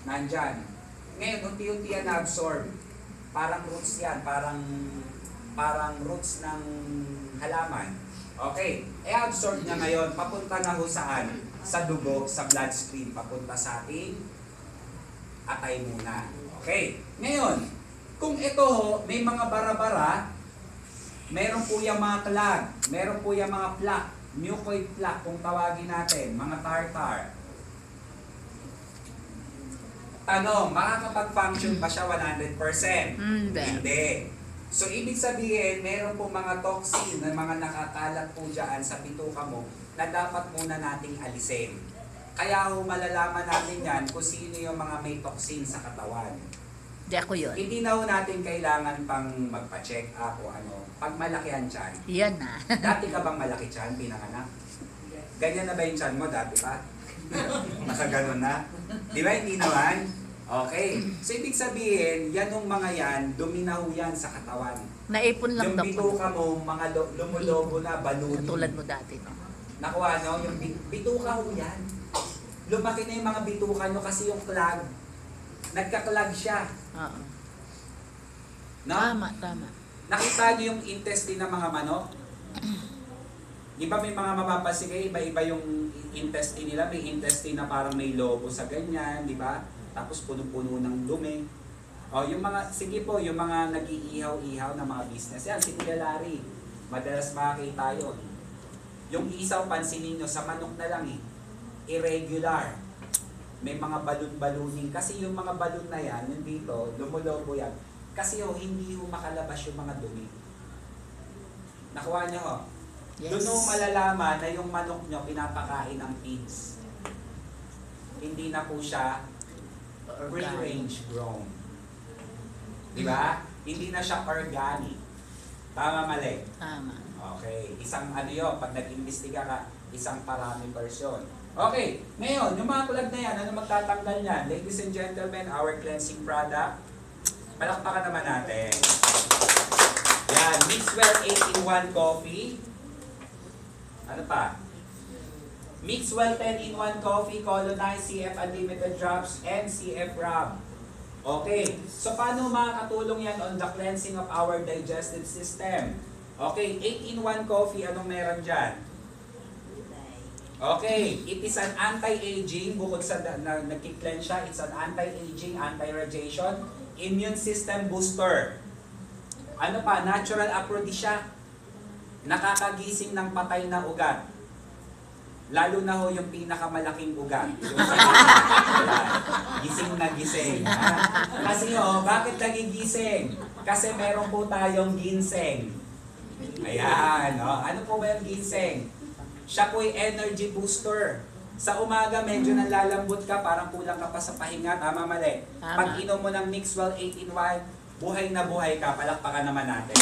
Nandyan. Ngayon, unti-unti yan na-absorb. Parang roots yan, parang roots ng halaman. Okay, absorb niya ngayon, papunta na ho saan? Sa dugo, sa bloodstream, papunta sa ating atay muna. Okay, ngayon, kung ito ho, may mga bara-bara, meron po yung mga clog, meron po yung mga plaque, mucoid plaque, kung tawagin natin, mga tartar. Tanong, makakapag-function ba siya 100%? Hindi. So, ibig sabihin, meron po mga toxin na mga nakakalat po dyan sa bituka mo na dapat muna nating alisin. Kaya ho, malalaman natin yan kung sino yung mga may toxin sa katawan. Di ako yun. Hindi na ho natin kailangan pang magpa-check up o ano. Pag malaki ang tiyan. Yan na. Dati ka bang malaki tiyan, pinanganak? Ganyan na ba yung tiyan mo? Dati pa? Masa ganun na? Di ba hindi naman? Okay. So, ibig sabihin, yan yung mga yan, duminaw yan sa katawan. Naipon lang daw. Yung bituka mo, mga lumulobo na, baluni. Katulad mo dati. No? Nakuha, no? Yung bituka ho yan. Lumaki na yung mga bituka nyo kasi yung clog. Nagka-clog siya. Oo. No? Tama. Nakita nyo yung intestine ng mga manok? Di ba may mga mapapansin kayo, iba-iba yung intestine nila. May intestine na parang may lobo sa ganyan, di ba? Tapos puno-puno ng dumi. O, yung mga, sige po, yung mga nag-iihaw-ihaw na mga business. Yan, si Kuya Larry. Madalas makakita yun. Yung isaw, pansinin nyo, sa manok na lang eh. Irregular. May mga balon-baluning. Kasi yung mga balon na yan, yung dito, lumulobo yan. Kasi hindi ho makalabas yung mga dumi. Nakuha nyo ho? Yes. Doon ho malalaman na yung manok nyo pinapakain ng pigs. Hindi na po siya free-range grown. Diba? Hindi na siya organic. Tama, mali? Tama. Okay. Isang ano yun, pag nag-imbestiga ka, isang parameter yun. Okay. Ngayon, yung mga kulad na yan, ano magtatanggal yan? Ladies and gentlemen, our cleansing product. Palakpakan naman natin. Yan. Mixwell 8-in-1 coffee. Ano pa? Mixwell 10-in-1 coffee, Colonize, CF Unlimited Drops, and CF Rub. Okay, so paano makakatulong yan on the cleansing of our digestive system? Okay, 8-in-1 coffee, anong meron dyan? Okay, it is an anti-aging, bukod sa nagki-cleanse siya, it's an anti-aging, anti-radiation, immune system booster. Ano pa? Natural aphrodisiac. Nakakagising ng patay na ugat. Lalo na ho yung pinakamalaking ugat. Gising na gising. Kasi bakit nagigising? Kasi meron po tayong ginseng. Ayan, ano po ba yung ginseng? Siya po yung energy booster. Sa umaga, medyo nalalambot ka, parang kulang ka pa sa pahinga. Tama, mali? Tama. Pag inom mo ng Mixwell 8-in-1, buhay na buhay ka, palakpakan naman natin.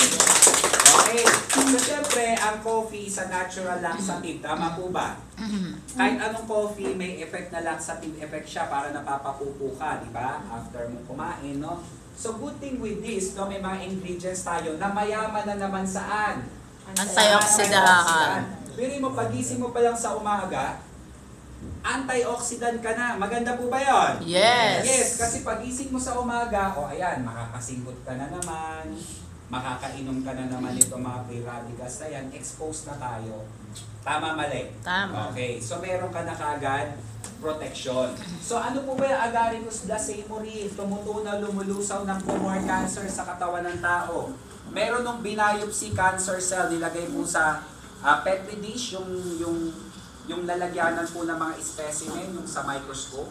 Okay, so syempre, ang coffee sa natural laxative, tama po ba? Kahit anong coffee, may effect na laxative effect siya para napapapupo ka, di ba? After mo kumain, no? So good thing with this, no, may mga ingredients tayo na mayaman na naman saan? Antioxidant. Pero mo, pagising mo pa lang sa umaga, antioxidant ka na. Maganda po ba yun? Yes. Yes, kasi pagising mo sa umaga, ayan, makakasingot ka na naman, makakainom ka na naman ito mga free radicals na yan, exposed na tayo. Tama, mali? Tama. Okay, so meron ka na kaagad protection. So ano po ba yung Agaricus blacemuri? Tumutunaw, lumulusaw ng tumor cancer sa katawan ng tao. Meron nung biopsy cancer cell, nilagay po sa Petri dish, yung lalagyanan po ng mga specimen, yung sa microscope.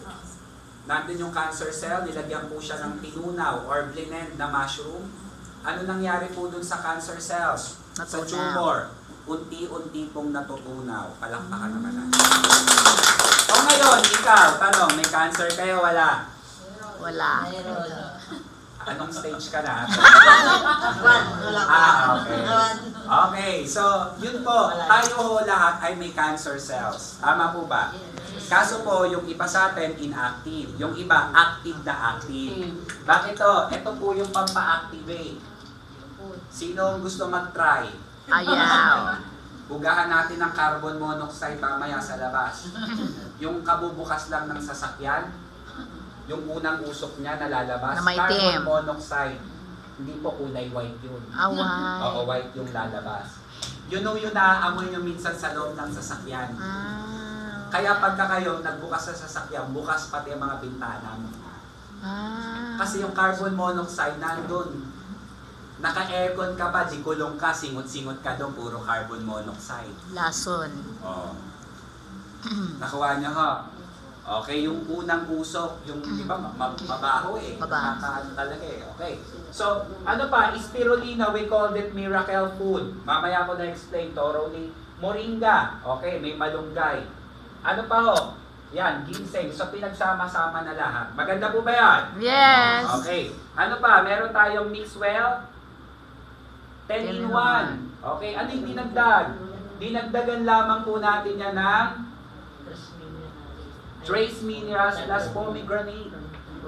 Nandun yung cancer cell, nilagyan po siya ng tinunaw or blend na mushroom. Ano nangyari po dun sa cancer cells? Sa tumor, unti-unti pong natutunaw. Palakpakan naman natin. O ngayon, ikaw, tanong, may cancer kayo, wala? Wala. Anong stage ka na? Wala. Okay. Okay, so yun po, tayo ho lahat ay may cancer cells. Tama po ba? Kaso po, yung iba sa atin, inactive. Yung iba, active na active. Bakit to? Ito po yung pampa-activate. Sino gusto mag-try? Ayaw. Bugahan natin ng carbon monoxide mamaya sa labas. Yung kabubukas lang ng sasakyan, Yung unang usok niya na lalabas, Na maitim. carbon monoxide. Hindi po kulay white yun. Away. Oo, white yung lalabas. Yun yung naaamoy nyo minsan sa loob ng sasakyan. Kaya pagka kayo nagbukas sa sasakyan, bukas pati ang mga bintana mo. Kasi yung carbon monoxide nandun. Naka-aircon ka pa, di kulong ka, singot-singot ka doon, puro carbon monoxide. Lason. Oo. Nakuha niyo ha? Okay, yung unang usok, yung di ba mabaho eh. Mabaho. Nakakaano talaga eh. Okay. So, ano pa, spirulina, we called it miracle food. Mamaya ko na-explain thoroughly. Moringa, okay, may malunggay. Ano pa ho? Yan, ginseng. So, pinagsama-sama na lahat. Maganda po ba yan? Yes. Okay. Ano pa? Meron tayong Mixwell. 10 in 1. Okay. Ano yung dinagdag? Dinagdagan lamang po natin yan ng trace minerals plus pomegranate.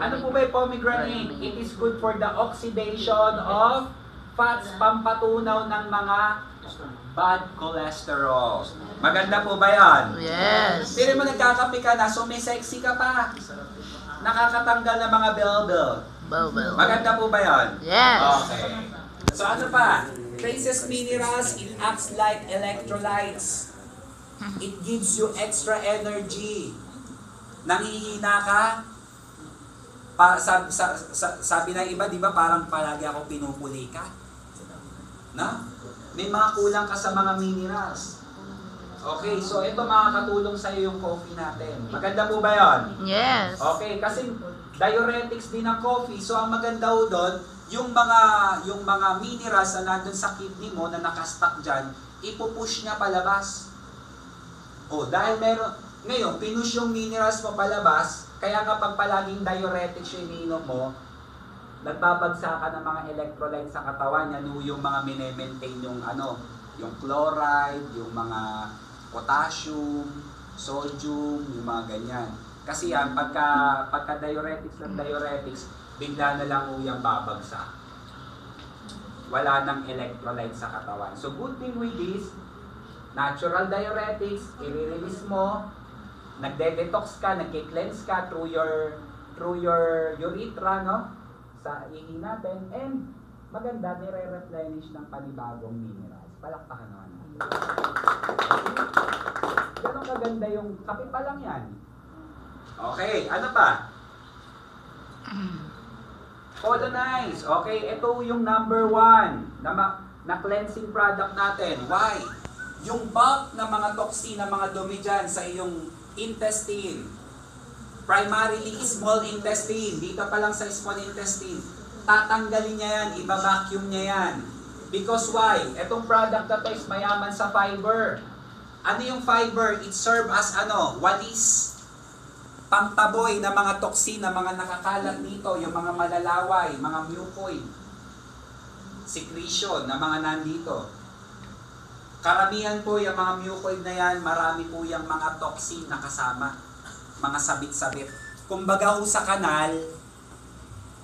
Ano po ba yung pomegranate? It is good for the oxidation of fats, pampatunaw ng mga bad cholesterol. Maganda po ba yan? Yes. Pero mo nagkakape ka na, so may sexy ka pa. Nakakatanggal ng mga bell-bell. Bubble. Maganda po ba yan? Yes. Okay. So ano pa? Traces minerals, it acts like electrolytes. It gives you extra energy. Nangihina ka? Sabi ng iba, di ba parang palagi ako pinupuli ka? No? May mga kulang ka sa mga minerals. Okay, so ito makakatulong sa iyo yung coffee natin. Maganda po ba yon? Yes. Okay, kasi diuretics din ang coffee. So ang maganda ho doon, yung mga minerals na nandun sa kidney mo na nakastock dyan, ipupush niya palabas. O, dahil ngayon, pinush yung minerals mo palabas, kaya kapag palaging diuretics yung iniinom mo, nagbabagsakan ng mga electrolytes sa katawan, yan yung mga mine-maintain yung yung chloride, yung mga potassium, sodium, yung mga ganyan. Kasi yan, pagka diuretics ng diuretics, bigla na lang yung babagsak. Wala nang electrolytes sa katawan. So good thing with this, natural diuretics, i-release mo, nagde-detox ka, nagki-cleanse ka through your urethra, no? Sa ihi natin, and maganda, nire-replenish ng panibagong minerals. Palakpakan naman natin. Ganun kaganda yung kape pa lang yan. Okay, ano pa? Colonize. Okay, ito yung number 1 na cleansing product natin. Why? Yung bulk ng mga toxin, ng mga dumi dyan sa iyong intestine. Primarily small intestine. Dito pa lang sa small intestine. Tatanggalin niya yan, iba-vacuum niya yan. Because why? Itong product na to is mayaman sa fiber. Ano yung fiber? It serve as walis. Pangtaboy na mga toxin, na mga nakakalat dito, yung mga malalaway, mga mucoid, secretion na mga nandito. Karamihan po yung mga mucoid na yan, marami po yung mga toxin na kasama, mga sabit-sabit. Kumbaga ho sa kanal,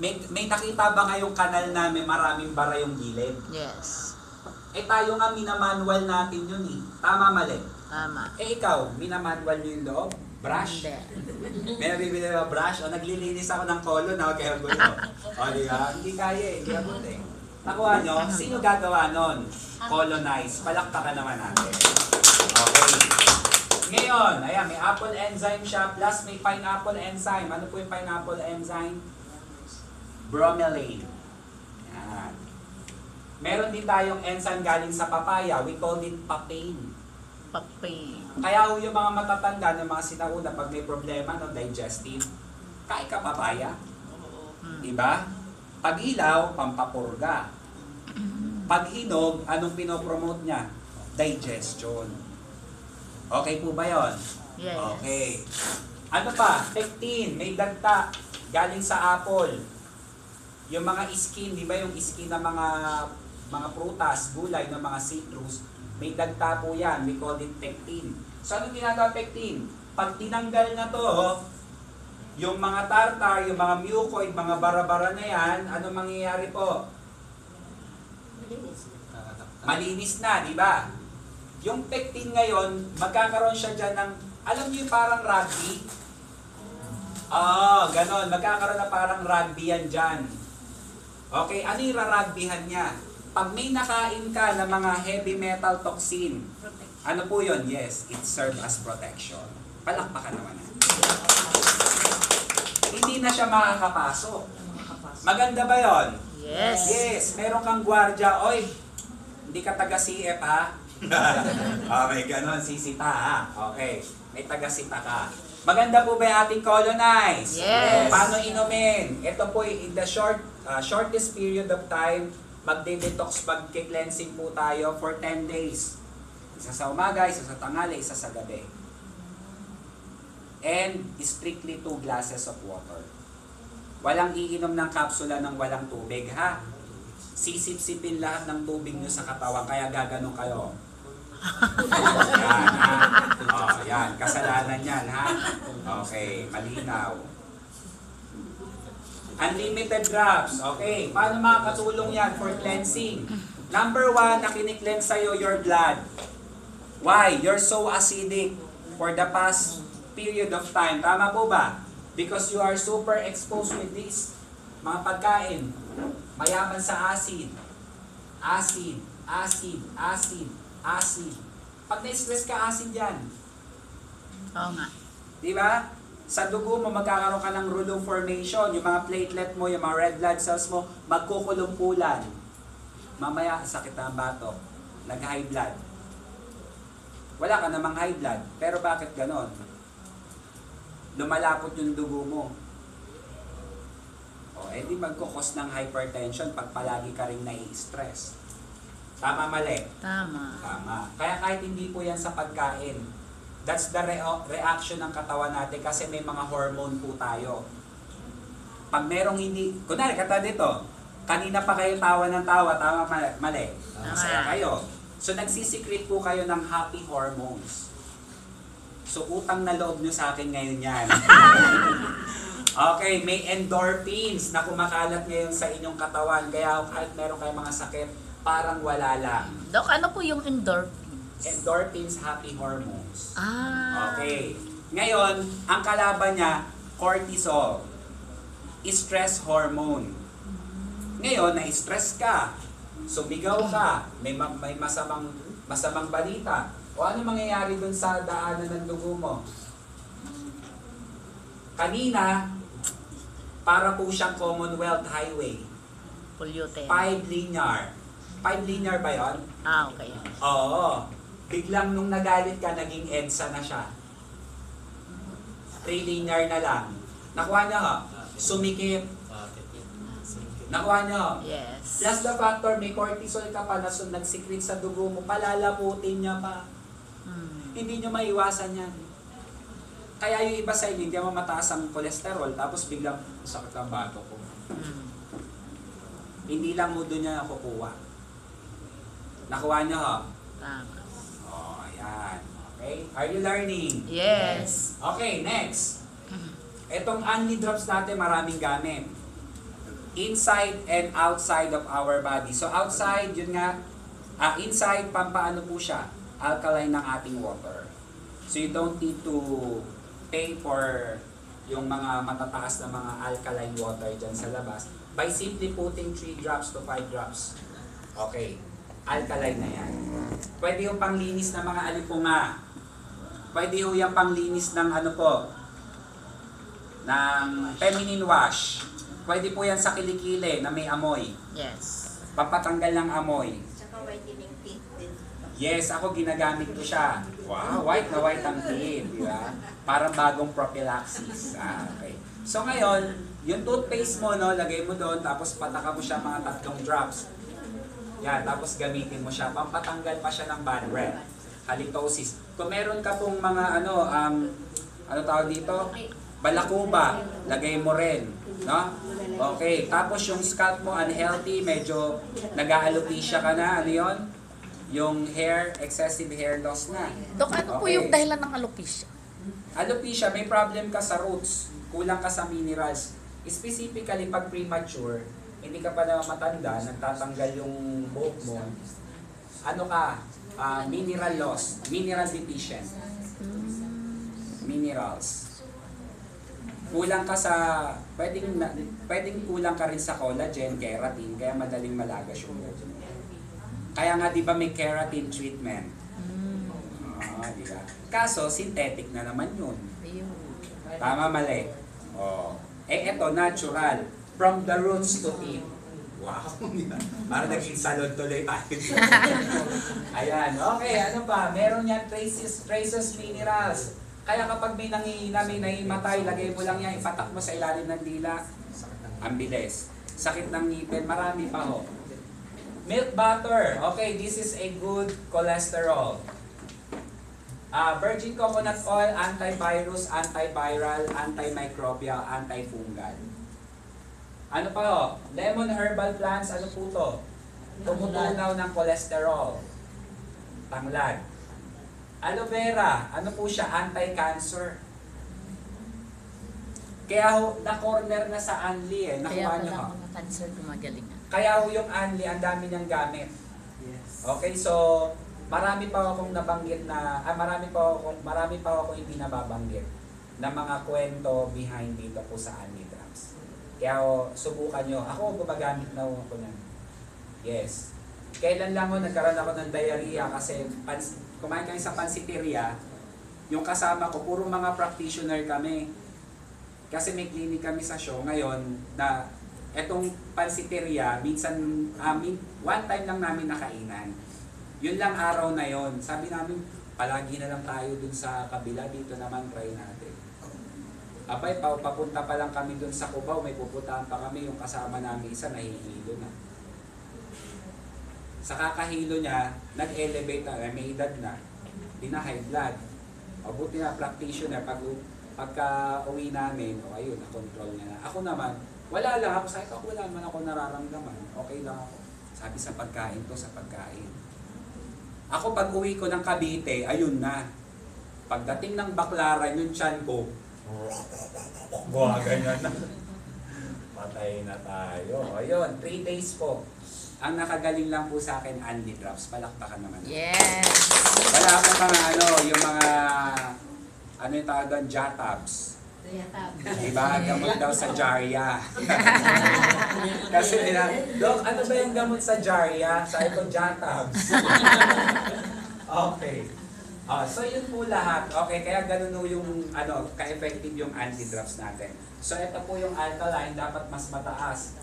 may nakita ba ngayong kanal na may maraming bara yung gilid? Yes. Tayo nga minamanual natin yun eh. Tama, mali? Tama. Ikaw, minamanual nyo yung loob? Brush? Hindi. May nabibili na brush, o naglilinis ako ng colon, kaya gulo. O di ba? Hindi kaya eh, hindi abot eh. Nakuha nyo, sino gagawa nun? Colonize. Palakpakan naman natin. Okay. Ngayon, ayan, may apple enzyme siya, plus may pineapple enzyme. Ano po yung pineapple enzyme? Bromelain. Yan. Meron din tayong enzyme galing sa papaya. We call it papain. Papi. Kaya ho yung mga matatanda, yung mga sinauna, pag may problema, digestive, kain ka papaya. Diba? Pag ilaw, pampapurga. Pag hinog, anong pinopromote niya? Digestion. Okay po ba yun? Yes. Okay. Ano pa? Pectin, may dagta, galing sa apple. Yung mga skin, di ba yung skin ng mga prutas, gulay, ng mga citrus, may dagta po yan. We call it pectin. So, ano ginagawa pectin? Pag tinanggal na to, yung mga tartar, yung mga mucoid, mga bara-bara na yan, ano mangyayari po? Malinis na, di ba? Yung pectin ngayon, magkakaroon siya dyan ng, alam niyo yung parang rugby? Ganon. Magkakaroon na parang rugby yan dyan. Okay, ano yung rarugbyhan niya? Pag may nakain ka ng mga heavy metal toxin, ano po yun? Yes, it serves as protection. Palakpakan naman. Hindi na siya makakapasok. Maganda ba yon? Yes. Yes, meron kang gwardya. Oy, hindi ka taga-CF ha? Okay, ganon, sisita ha? Okay, may taga-sita ka. Maganda po ba yung ating colonize? Yes. Paano inumin? Ito po, in the shortest period of time, magde-detox, magke-cleansing po tayo for 10 days. Isa sa umaga, isa sa tanghali, isa sa gabi. And strictly 2 glasses of water. Walang iinom ng kapsula ng walang tubig, ha? Sisip-sipin lahat ng tubig nyo sa katawan, kaya gaganon kayo. Yan, ha? Yan, kasalanan yan, ha? Okay, malinaw. Unlimited drops. Okay, paano makakatulong yan for cleansing? Number 1, na kiniklens sa'yo your blood. Why? You're so acidic for the past period of time. Tama po ba? Because you are super exposed with this. Mga pagkain, mayaman sa acid. Acid, acid, acid, acid. Pag na-stress ka, acid yan. Oo nga. Di ba? Sa dugo mo, magkakaroon ka ng rouleau formation. Yung mga platelet mo, yung mga red blood cells mo, magkukulumpulan. Mamaya, sakit na ang batok. Nag-high blood. Wala ka namang high blood. Pero bakit ganon? Lumalapot yung dugo mo. O, edi magkukos ng hypertension pag palagi ka rin nai-stress. Tama, mali? Tama. Tama. Kaya kahit hindi po yan sa pagkain, that's the reaction ng katawan natin kasi may mga hormone po tayo. Pag merong hindi, kunwari kata dito, kanina pa kayo tawa ng tawa, tama, mali? Masaya kayo. So nagsisecrete po kayo ng happy hormones. So utang na loob nyo sa akin ngayon yan. Okay, may endorphins na kumakalat ngayon sa inyong katawan. Kaya kahit meron kayong mga sakit, parang wala lang. Dok, ano po yung endorphins? Endorphins, happy hormones. Okay. Ngayon, ang kalaban niya, cortisol. Stress hormone. Ngayon, na-stress ka. Sumigaw ka. May masamang balita. O ano mangyayari dun sa daanan ng dugo mo? Kanina, para po siyang Commonwealth Highway. Polluted. 5 linear. 5 linear ba yun? Okay. Oo. Biglang nung nagalit ka, naging EDSA na siya. 3 linear na lang. Nakuha niya ho? Sumikip. Nakuha niya ho? Yes. Plus the factor, may cortisol ka pa na nag-secrete sa dugo mo, palalaputin niya pa. Hindi niyo maiwasan yan. Kaya yung iba sa inyo, hindi mo mataas ang cholesterol, tapos biglang sakit ang bato ko. Hindi lang mo doon niya nakukuha. Nakuha niyo ho? Tama. Oh, ayan. Okay? Are you learning? Yes. Okay, next. Etong Only Drops natin, maraming gamit. Inside and outside of our body. So outside, yun nga, inside, pampaano po siya? Alkaline ng ating water. So you don't need to pay for yung mga matataas na mga alkaline water dyan sa labas by simply putting 3 drops to 5 drops. Okay. Alkaline na yan. Pwede yung panglinis ng mga alipunga. Pwede yung panglinis ng ano po, ng feminine wash. Pwede po yan sa kilikili na may amoy. Yes. Papatanggal ng amoy. Tsaka whitening teeth din. Yes, ako ginagamit ko siya. Wow, white na white ang teeth, di ba? Parang bagong prophylaxis. Okay. So ngayon, yung toothpaste mo, no, lagay mo doon, tapos pataka mo siya mga 3 drops. Yan, tapos gamitin mo siya. Pampatanggal pa siya ng bad breath. Halitosis. Kung meron ka pong mga ano tawag dito? Balakuba, lagay mo rin. No? Okay, tapos yung scalp mo unhealthy, medyo nag-alopecia ka na, ano yun? Yung hair, excessive hair loss na. Dok, ano po yung dahilan ng alopecia? Alopecia, may problem ka sa roots, kulang ka sa minerals. Specifically, pag premature, hindi ka pa na matanda, nagtatanggal yung buhok mo, ano ka, mineral loss, mineral deficient. Minerals. kulang ka sa, pwedeng kulang ka rin sa collagen, keratin, kaya madaling malagas yung buhok. Kaya nga, di ba may keratin treatment? Di ba? Kaso, synthetic na naman yun. Ayun. Tama, mali. Oh. Eto, natural. From the roots to tip. Wow, di ba? Parang naging salon tuloy tayo. Ayan, okay, ano pa? Meron yan, traces minerals. Kaya kapag may nangihina, may nahimatay, lagay mo lang yan, ipatak mo sa ilalim ng dila. Ang bilis. Sakit ng ngipin, marami pa ho. Milk butter. Okay, this is a good cholesterol. Virgin coconut oil, antivirus, antiviral, antimicrobial, antifungal. Ano pa ho? Lemon herbal plants, ano po to? Tumutunaw ng cholesterol. Tanglad. Aloe vera, ano po siya? Anti-cancer. Kaya ho, na-corner na sa Anli eh. Kaya Nakuha niyo pala ho. mga cancer gumagaling. Kaya ho yung Anli, ang dami niyang gamit. Okay, so marami pa akong nabanggit na, marami pa akong hindi nababanggit na mga kwento behind dito po sa Anli Drops. Kaya ho, subukan nyo. Ako, gumagamit na ho ako nun. Yes. Kailan lang ho, nagkaroon ako ng diarrhea kasi kumain kami sa pansiteria. Yung kasama ko, puro mga practitioner kami. Kasi may clinic kami sa show ngayon na etong pansiteria, minsan, one time lang namin nakainan. Yun lang araw na yon. Sabi namin, palagi na lang tayo dun sa kabila, dito naman try natin. Abay, papunta pa lang kami dun sa Cubao, may pupuntahan pa kami, yung kasama namin isa, nahihilo na. Sa kakahilo niya, nag-elevate na, may edad na, high blood. O buti na, practitioner, pagka uwi namin, o ayun, na-control niya na. Ako naman, wala lang ako, sabi ko, wala naman ako nararamdaman, okay lang ako. Sabi sa pagkain to, sa pagkain. Ako pag uwi ko ng Cavite, ayun na. Pagdating ng Baclaran, yung tiyan ko, buha, ganyan na. Patay na tayo. Ayun, 3 days po. Ang nakagaling lang po sa akin, Anli Drops. Palakpakan naman. Yes! Wala akong mga yung mga, yung tawag doon, Jatabs. Diba? Gamot daw sa Jarya. Kasi Dok, ano ba yung gamot sa Jarya? Sabi ko, Jatabs. Okay. So yun po lahat. Okay, kaya ganun po yung ka-effective yung anti-drops natin. So ito po yung alkaline, dapat mas mataas.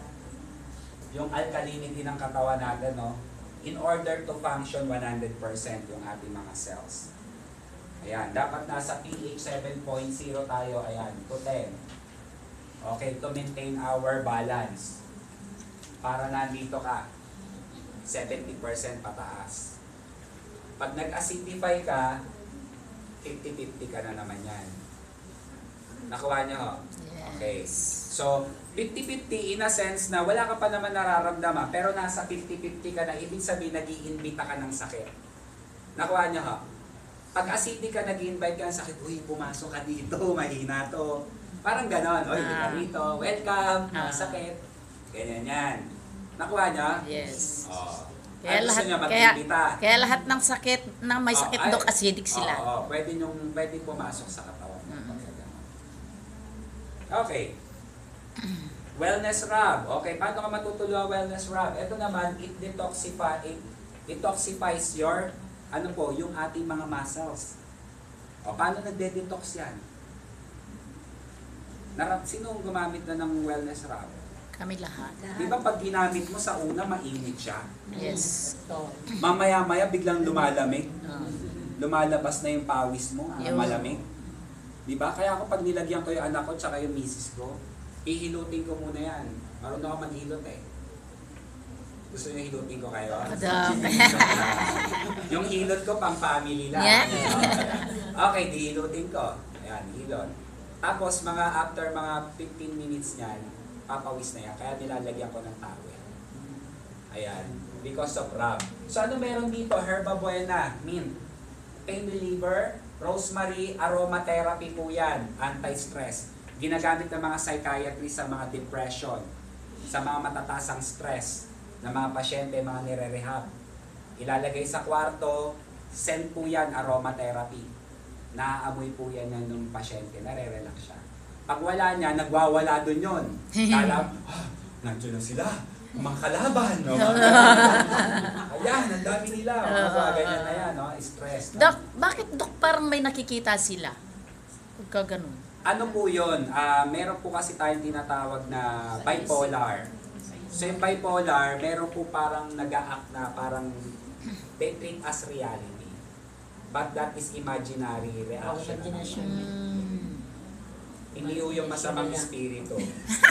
Yung alkalinity ng katawan natin, no? In order to function 100% yung ating mga cells. Ayan, dapat nasa pH 7.0 tayo, ayan, to 10. Okay, to maintain our balance. Para nandito ka, 70% pataas. Pag nag-acidify ka, 50-50 ka na naman yan. Nakuha niyo ho? Okay. So, 50-50 in a sense na wala ka pa naman nararamdaman, pero nasa 50-50 ka na, ibig sabihin nag-i-invita ka ng sakit. Nakuha niyo ho? Pag acidic ka, nag-i-invite ka ng sakit, uy, pumasok ka dito, mahina to. Parang ganon, uy, di ka rito, welcome, sakit. Ganyan yan. Nakuha niyo? Yes. Oh. Kaya gusto lahat, niya mag-imbita. kaya lahat ng sakit, na may sakit dok, acidic sila. Oo, pwede pumasok sa katawan. Okay. Wellness rub. Okay, paano ka matutulungan wellness rub? Ito naman, it detoxifies your, yung ating mga muscles. O, paano nagde-detox yan? Sino gumamit na ng wellness rub? Kami lahat. Di ba pag ginamit mo sa una, mainit siya? Yes. Mamaya-maya biglang lumalamig. Lumalabas na yung pawis mo, Yun. malamig. Di ba? Kaya ako pag nilagyan ko yung anak ko tsaka yung misis ko, ihilutin ko muna yan. Marunong ako maghilot eh. Gusto niyo hilutin ko kayo? Madami. Yung hilot ko pang family lang. Yeah. Okay, dihilutin ko. Ayan, hilot. Tapos after mga 15 minutes niyan, papawis na yan. Kaya nilalagyan ko ng towel. Ayan. Because of rub. So ano meron dito? Herba buena, mint, pain reliever, rosemary, aromatherapy po yan. Anti-stress. Ginagamit ng mga psychiatrist sa mga depression, sa mga matatasang stress na mga pasyente, mga nire-rehab. Ilalagay sa kwarto, send po yan aromatherapy. Naaamoy po yan ng pasyente, nare-relax siya. Pag wala niya, nagwawala dun yun. Kala, nandiyan na sila. Mga kalaban, no? Ayan, ang dami nila. Mga ganyan na yan, no? Stress. No? Dok, bakit Dok parang may nakikita sila? Pagka ganun. Ano po yun? Meron po kasi tayong tinatawag na bipolar. So yung bipolar, meron po parang nag-a-act na parang they treat as reality. But that is imaginary reaction. Hindi yung masamang espiritu.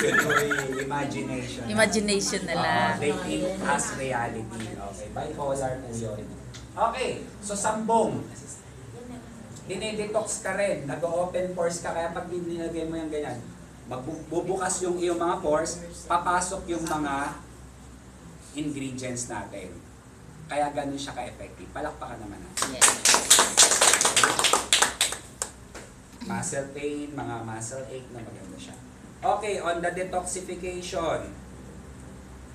Yun po yung imagination. Imagination nila. They treat as reality. Okay, bipolar po yun. Okay, so sambong. Dinedetox ka rin, nag-open pores ka, kaya pag nilagay mo yung ganyan, magbubukas yung iyong mga pores, papasok yung mga ingredients natin. Kaya ganun siya ka-effective. Palakpakan naman natin. Yes. Muscle pain, mga muscle ache na maganda siya. Okay, on the detoxification.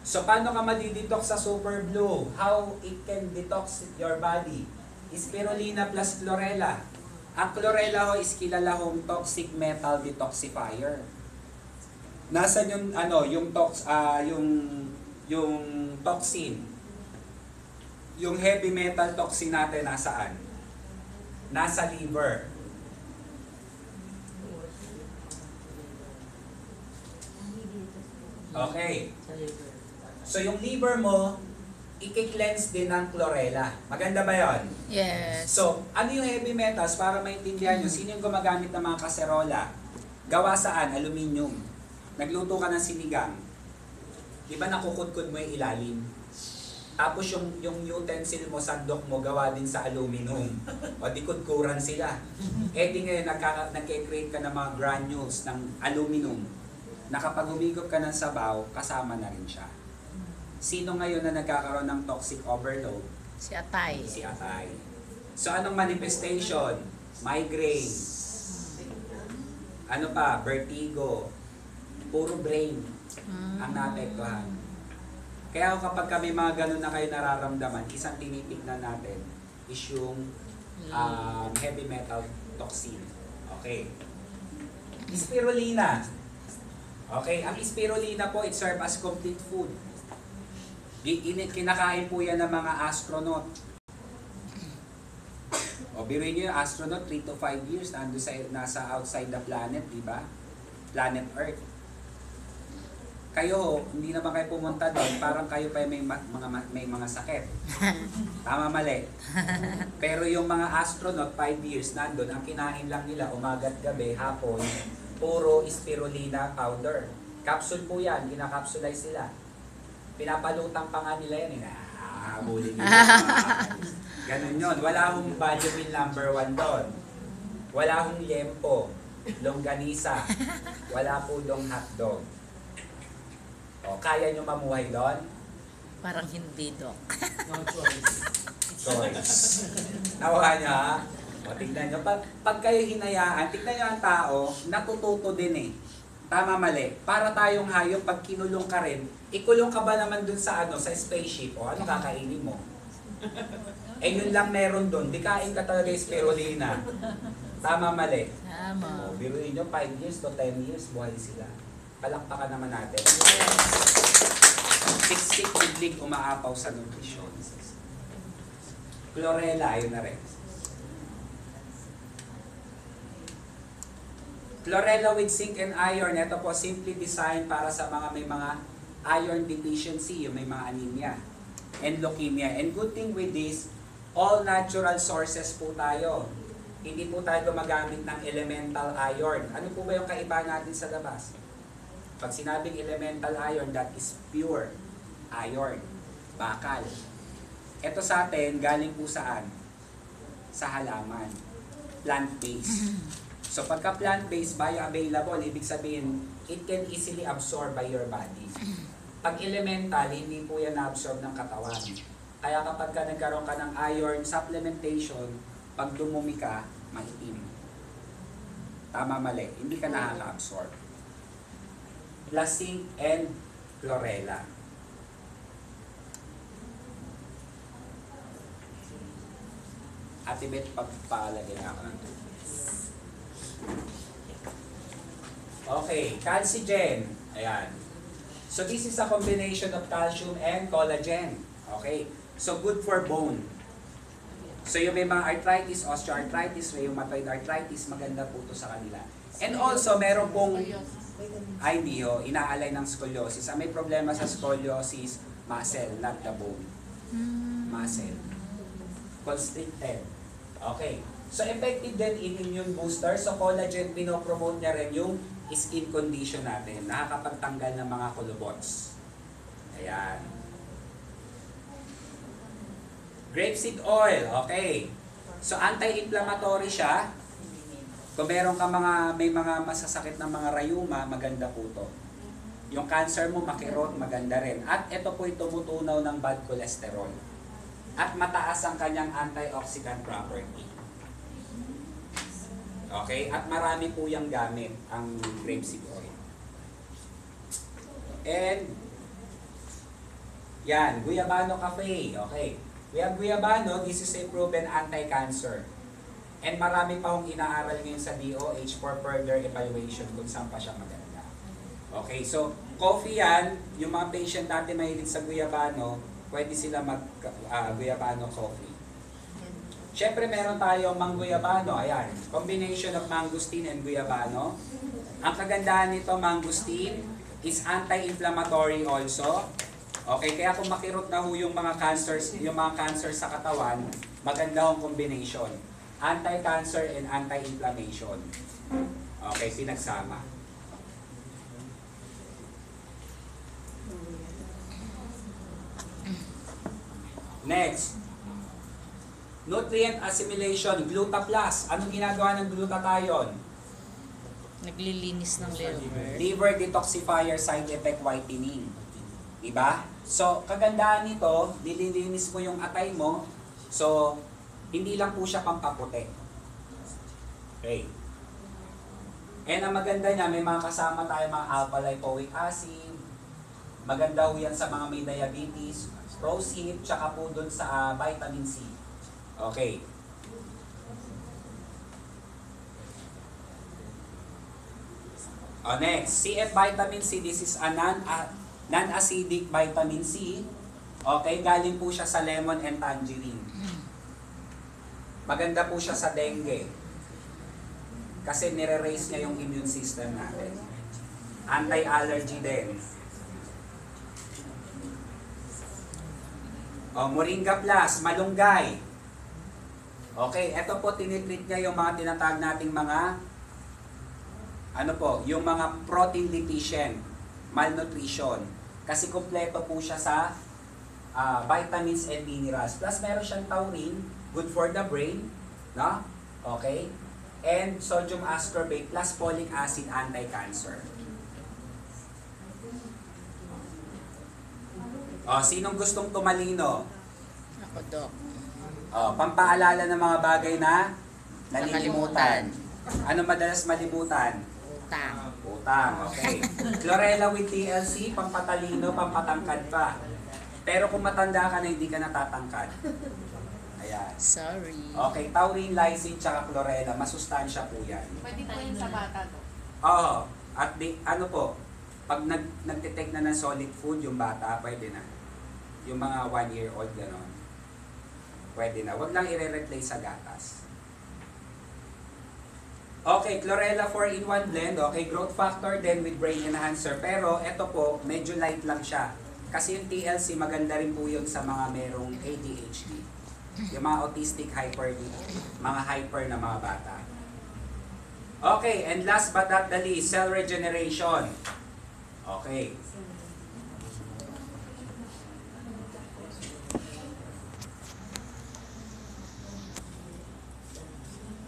So, paano ka madidetox sa Super Blue? How it can detox your body? Spirulina plus chlorella. Ang chlorella ho is kilala hong toxic metal detoxifier. Nasaan yung yung toxin? Yung heavy metal toxin natin nasaan? Nasa liver. Okay. So yung liver mo, i-cleanse din ng chlorella. Maganda ba yon? Yes. So, ano yung heavy metals para maintindihan nyo? Sino yung gumagamit ng mga kaserola? Gawa saan? Aluminium. Nagluto ka ng sinigang. Di ba nakukudkod mo yung ilalim? Tapos yung utensil mo, sandok mo, gawa din sa aluminum. O di kudkuran sila. Eh di ngayon, nagke-create ka ng mga granules ng aluminum. Na kapag humigop ka ng sabaw, kasama na rin siya. Sino ngayon na nagkakaroon ng toxic overload? Si Atay. Si Atay. So anong manifestation? Migraine. Ano pa? Vertigo. Puro brain ang naapektuhan. Kaya kapag kami mga ganun na kayo nararamdaman, isang tinitignan natin is yung heavy metal toxin. Okay. Spirulina. Okay, ang spirulina po, it serves as complete food. Kinakain po yan ng mga astronaut. O biruin nyo yung astronaut, 3 to 5 years, nasa outside the planet, di ba? Planet Earth. Kayo, hindi naman kayo pumunta doon, parang kayo pa may mga sakit. Tama, mali. Pero yung mga astronaut, 5 years, nandun, ang kinain lang nila, umaga't gabi, hapon, puro spirulina powder. Capsule po yan, kinakapsulize sila. Pinapalutang pa nga nila yan, huli nila. Ganun yun. Wala hong vitamin number 1 doon. Wala hong liempo, longganisa, wala po dong hotdog. O, kaya nyo mamuhay doon? Parang hindi, Dok. Choice. Nakuha nyo ha? O, tignan nyo. Pag kayo hinayaan, tignan nyo ang tao, natututo din eh. Tama, mali. Para tayong hayop, pag kinulong ka rin, ikulong ka ba naman dun sa sa spaceship? O ano kakainin mo? Eh yun lang meron dun. Di kain ka talaga yung spirulina. Tama, mali. Tama. O, biruin nyo, 5 years to 10 years, buhay sila. Palakpakan naman natin. Siksik, biglig, umaapaw sa nutrisyon. Chlorella, ayun na rin. Chlorella with zinc and iron, ito po simply designed para sa mga may mga iron deficiency, yung may mga anemia and leukemia. And good thing with this, all natural sources po tayo. Hindi po tayo gumagamit ng elemental iron. Ano po ba yung kaiba natin sa labas? Pag sinabing elemental iron, that is pure iron, bakal. Ito sa atin, galing po saan? Sa halaman. Plant-based. So pagka plant-based, bioavailable, ibig sabihin, it can easily absorb by your body. Pag elemental, hindi po yan na-absorb ng katawan. Kaya kapag ka nagkaroon ka ng iron supplementation, pag dumumi ka, maitim. Tama, mali. Hindi ka nakaka-absorb. Plus zinc and chlorella. Ate Beth, pagpaalagay na ako ng tubig. Okay, calcigen. Ayan. So this is a combination of calcium and collagen. Okay. So good for bone. So yung may mga arthritis, osteoarthritis, rheumatoid arthritis, maganda po ito sa kanila. And also, meron pong, ay hindi ho, inaalay ng scoliosis. Ang may problema sa scoliosis, muscle, not the bone. Muscle. Constricted. Okay. So effective din in immune booster. So collagen, pinopromote niya rin yung skin condition natin. Nakakapagtanggal ng mga kulubots. Ayan. Grapeseed oil, okay. So anti-inflammatory siya. Kung meron ka may mga masasakit na mga rayuma, maganda po to. Yung cancer mo, makirot, maganda rin. At ito po yung tumutunaw ng bad cholesterol. At mataas ang kanyang antioxidant property. Okay? At marami po yung gamit ang grapeseed oil. And, yan, Guyabano Cafe, okay. We have Guyabano, this is a proven anti-cancer. And marami pa akong inaaral ngayon sa DOH for further evaluation kung saan pa siya maganda. Okay, so coffee yan, yung mga patient natin mahilig sa Guyabano, pwede sila Guyabano coffee. Siyempre meron tayong Mangguyabano, ayan, combination of mangosteen and Guyabano. Ang kagandahan nito, mangosteen is anti-inflammatory also. Okay, kaya kung makirot na ho yung mga cancers sa katawan, maganda hong combination. Anti-cancer and anti-inflammation. Okay, pinagsama. Next. Nutrient assimilation, Gluta Plus. Anong ginagawa ng glutathione? Naglilinis ng liver. Liver detoxifier side effect whitening. Diba? So, kagandahan nito, nililinis mo yung atay mo. So, hindi lang po siya pampaputi. Okay. And ang maganda niya, may mga kasama tayo mga alpha-lipoic acid. Maganda ho yan sa mga may diabetes, rosehip, tsaka po dun sa vitamin C. Okay. Next, CF vitamin C. This is a non-acidic vitamin C. Okay, galing po siya sa lemon and tangerine. Maganda po siya sa dengue. Kasi nire-raise niya yung immune system natin. Anti-allergy din. Moringa Plus, malunggay. Okay, eto po tinitreat niya yung mga tinatawag nating mga yung mga protein deficient, malnutrition. Kasi kumpleto po siya sa vitamins and minerals. Plus meron siyang taurine, good for the brain, no? Okay? And sodium ascorbate plus folic acid, anti-cancer. Sinong gustong tumalino? Ako, Dok. Pampaalala ng mga bagay na nalilimutan. Nakalimutan. Ano madalas malimutan? Utang. Utang, okay. Chlorella with TLC, pampatalino, pampatangkad pa. Pero kung matanda ka na, hindi ka natatangkad. Ayan. Sorry. Okay, taurine, lysine, tsaka chlorella, masustansya po yan. Pwede po yun sa bata to. Oo. At pag nagtitake na ng solid food yung bata, pwede na. Yung mga 1-year-old gano'n. Pwede na. Huwag lang i-replace sa gatas. Okay, chlorella 4-in-1 blend. Okay, growth factor then with brain enhancer. Pero eto po, medyo light lang siya. Kasi yung TLC, maganda rin po yun sa mga merong ADHD. Yung mga autistic mga hyper na mga bata. Okay, and last but not the least, cell regeneration. Okay.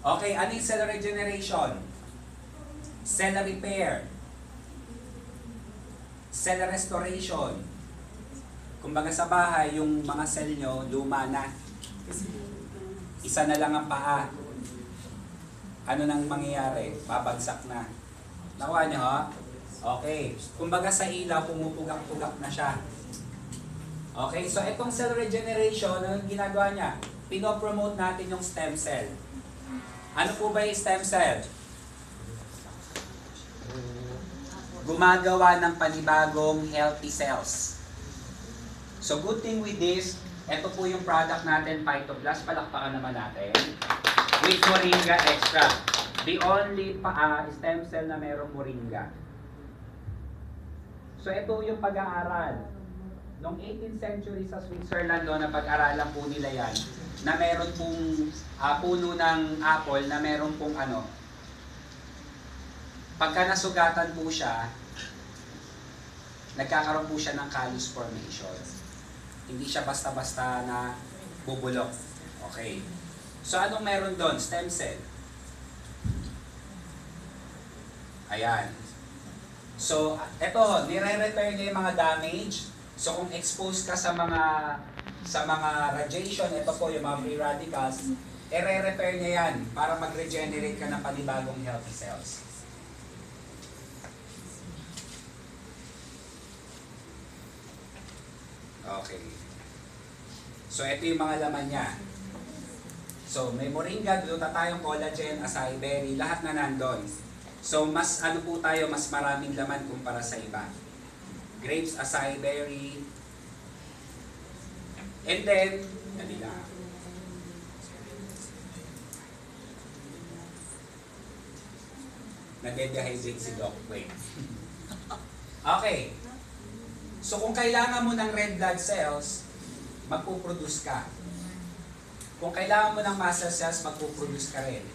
Okay, ano yung cell regeneration? Cell repair. Cell restoration. Kumbaga sa bahay, yung mga cell nyo, luma na. Isa na lang ang paa. Ano nang mangyayari? Babagsak na. Nakuha nyo, ha? Okay. Kumbaga sa ilaw, pumupugak-pugak na siya. Okay, so itong cell regeneration, ano ginagawa niya? Pinopromote natin yung stem cell. Ano po ba yung stem cell? gumagawa ng panibagong healthy cells. So good thing with this, ito po yung product natin, Phytoblast. Palakpakan naman natin. With Moringa extract. The only stem cell na merong Moringa. So ito yung pag-aaral. Noong 18th century sa Switzerland, na pag-aralan po nila yan, na meron pong puno ng apple na meron pong pagka nasugatan po siya, nagkakaroon po siya ng callus formation. Hindi siya basta-basta na bubulok. Okay. So anong meron doon? Stem cell. Ayan. So, eto, nire-repair niya yung mga damage. So kung exposed ka sa mga radiation, ito po yung mga free radicals, i-repair niya yan para mag-regenerate ka ng panibagong healthy cells. Okay. So ito yung mga laman niya. So may moringa, glutathione, collagen, acai berry, lahat na nandun. So mas po tayo, mas maraming laman kumpara sa iba. Grapes, acai berry. And then, kanila. Nade-dehydrate si Doc. Wait. Okay. So kung kailangan mo ng red blood cells, magpuproduce ka. Kung kailangan mo ng muscle cells, magpuproduce ka rin.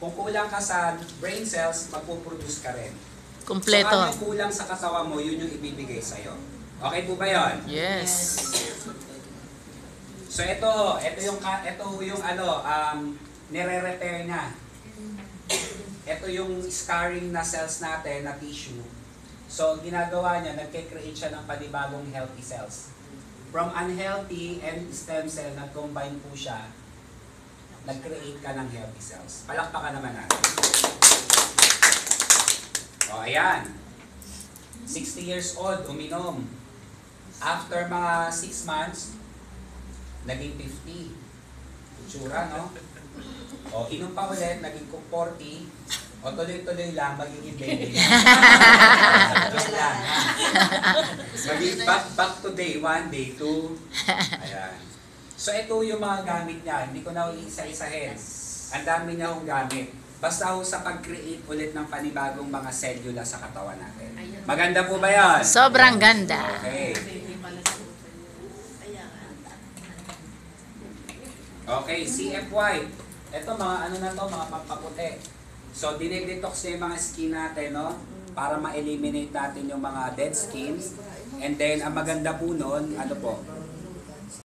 Kung kulang ka sa brain cells, magpuproduce ka rin. Kompleto. So ano yung kulang sa katawan mo, yun yung ibibigay sa'yo. Okay po ba yun? Yes. So ito yung nire-repair na. Ito yung scarring na cells natin, na tissue. So ginagawa niya, nagke-create siya ng panibagong healthy cells. From unhealthy and stem cell, nag-combine po siya, nag-create ka ng healthy cells. Palakpakan naman natin. O ayan. 60 years old, uminom. After mga 6 months, naging 50. Itsura, no? O, inom pa ulit, naging 40. O, tuloy-tuloy lang, magiging baby na. Just lang, ha? Magiging back to day 1, day 2. Ayan. So, ito yung mga gamit niya. Hindi ko na isa-isahin. Ang dami niya akong gamit. Basta ho sa pag-create ulit ng panibagong mga selula sa katawan natin. Maganda po ba yan? Sobrang ganda. Okay. Okay, CFY. Ito mga na to, mga pampaputi. So, dinedetox niya yung mga skin natin, no? Para ma-eliminate natin yung mga dead skins. And then, ang maganda po nun, ano po,